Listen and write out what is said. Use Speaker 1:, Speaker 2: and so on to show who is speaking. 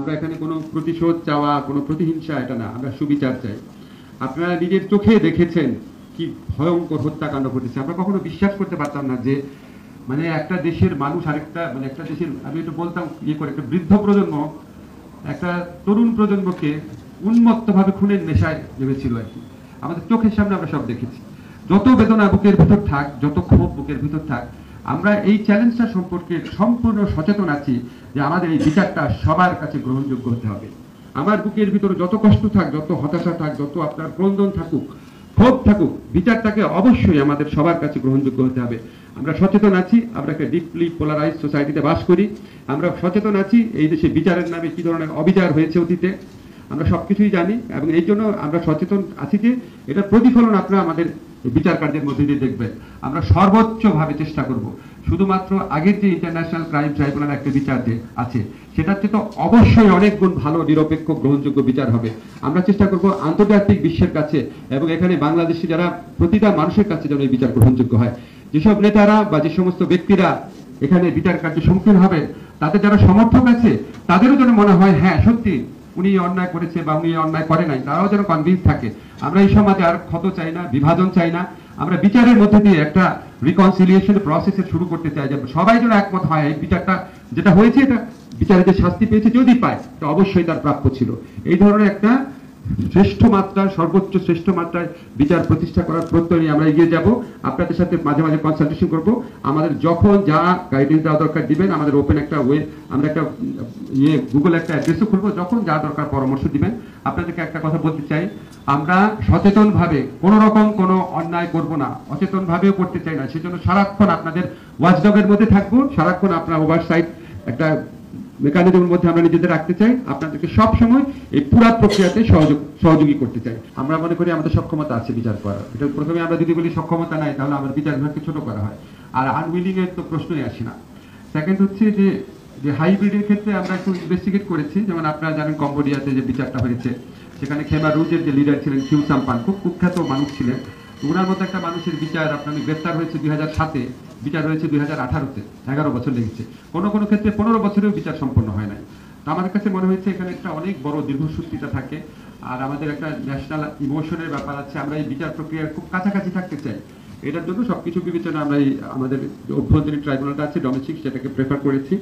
Speaker 1: আমরা এখানে কোনো প্রতিশোধ চাওয়া, কোনো প্রতিহিংসা এটা না, আমরা সুবিচার চাই। আপনারা নিজের চোখে দেখেছেন কি ভয়ঙ্কর হত্যাকাণ্ড ঘটেছে। আমরা কখনো বিশ্বাস করতে পারতাম না যে মানে একটা দেশের মানুষ আরেকটা মানে একটা দেশের, আমি একটু বলতাম করে, একটা বৃদ্ধ প্রজন্ম একটা তরুণ প্রজন্মকে উন্মত্তভাবে খুনের নেশায় নেমেছিল আর কি। আমাদের চোখের সামনে আমরা সব দেখেছি। যত বেদনা বুকের ভিতর থাক, যত ক্ষোভ বুকের ভিতর থাক, আমরা এই চ্যালেঞ্জটা সম্পর্কে সম্পূর্ণ সচেতন আছি যে আমাদের এই বিচারটা সবার কাছে গ্রহণযোগ্য হতে হবে। আমার বুকের ভিতরে যত কষ্ট থাক, যত হতাশা থাক, যত আপনার ক্রন্দন থাকুক, ক্ষোভ থাকুক, বিচারটাকে অবশ্যই আমাদের সবার কাছে গ্রহণযোগ্য হতে হবে। আমরা সচেতন আছি, আমরা একটা ডিপলি পোলারাইজ সোসাইটিতে বাস করি। আমরা সচেতন আছি এই দেশে বিচারের নামে কি ধরনের অবিচার হয়েছে অতীতে, আমরা সবকিছুই জানি এবং এই জন্য আমরা সচেতন আছি যে এটার প্রতিফলন আপনারা আমাদের বিচার কার্যের মধ্যে দিয়ে দেখবেন। আমরা সর্বোচ্চভাবে চেষ্টা করব শুধুমাত্র আগের যে ইন্টারন্যাশনাল ক্রাইম ট্রাইব্যুনাল একটা বিচার যে আছে সেটার চেয়ে তো অবশ্যই অনেক গুণ ভালো, নিরপেক্ষ, গ্রহণযোগ্য বিচার হবে। আমরা চেষ্টা করব আন্তর্জাতিক বিশ্বের কাছে এবং এখানে বাংলাদেশে যারা প্রতিটা মানুষের কাছে যেন এই বিচার গ্রহণযোগ্য হয়। যেসব নেতারা বা যে সমস্ত ব্যক্তিরা এখানে বিচার কার্যের সম্মুখীন হবে, তাদের যারা সমর্থক আছে তাদেরও যেন মনে হয় হ্যাঁ সত্যি উনি অন্যায় করেছে বা উনি অন্যায় করে নাই, তারাও যেন কনভিন্স থাকে। আমরা এই সমাজে আর ক্ষত চাই না, বিভাজন চাই না। আমরা বিচারের মধ্যে দিয়ে একটা রিকনসিলিয়েশন প্রসেসে শুরু করতে চাই, যে সবাই যেন একমত হয় এই বিচারটা যেটা হয়েছে, এটা বিচারে যে শাস্তি পেয়েছে যদি পায় তো অবশ্যই তার প্রাপ্য ছিল। এই ধরনের একটা শ্রেষ্ঠ মাত্রায়, সর্বোচ্চ শ্রেষ্ঠ মাত্রায় বিচার প্রতিষ্ঠা করার প্রত্যয় নিয়ে আমরা এগিয়ে যাব। আপনাদের সাথে মাঝে মাঝে কনসালটেশন করব। আমাদের যখন যা গাইডেন্স দেওয়া দরকার দিবেন, আমাদের ওপেন একটা ওয়ে, আমরা একটা গুগল একটা অ্যাড্রেসও খুলবো, যখন যা দরকার পরামর্শ দিবেন। আপনাদেরকে একটা কথা বলতে চাই, আমরা সচেতনভাবে কোনো রকম কোনো অন্যায় করব না, অচেতনভাবেও করতে চাই না। সেজন্য সারাক্ষণ আপনাদের ওয়াচডগের মধ্যে থাকবো, সারাক্ষণ আপনার ওভারসাইট একটা মেকানিজমের মধ্যে আমরা নিজেদের রাখতে চাই। আপনাদেরকে সব সময় এই পুরা প্রক্রিয়াতে সহযোগী করতে চাই। আমরা মনে করি আমাদের সক্ষমতা আছে বিচার করার। এটা প্রথমে আমরা যদি বলি সক্ষমতা নাই, তাহলে আমাদের বিচার বিভাগকে ছোট করা হয়, আর আনউইলিং এর তো প্রশ্নই আসে না। সেকেন্ড হচ্ছে যে হাইব্রিডের ক্ষেত্রে আমরা একটু ইনভেস্টিগেট করেছি। যেমন আপনারা জানেন কম্বোডিয়াতে যে বিচারটা হয়েছে, সেখানে খেমা রুজের যে লিডার ছিলেন খিউ সাম্পান, খুব কুখ্যাত মানুষ ছিলেন। ওনার মতো একটা মানুষের বিচার আপনার গ্রেফতার হয়েছে 2007-এ, বিচার হয়েছে 2018-তে, 11 বছর লেগেছে। কোনো কোনো ক্ষেত্রে 15 বছরেও বিচার সম্পন্ন হয় নাই। তো আমাদের কাছে মনে হয়েছে এখানে একটা অনেক বড় দীর্ঘসূত্রিতা থাকে, আর আমাদের একটা ন্যাশনাল ইমোশনের ব্যাপার আছে। আমরা এই বিচার প্রক্রিয়ার খুব কাছাকাছি থাকতে চাই। এটার জন্য সবকিছু বিবেচনা আমরা আমাদের অভ্যন্তরীণ ট্রাইব্যুনালটা আছে ডোমেস্টিক, সেটাকে প্রেফার করেছি।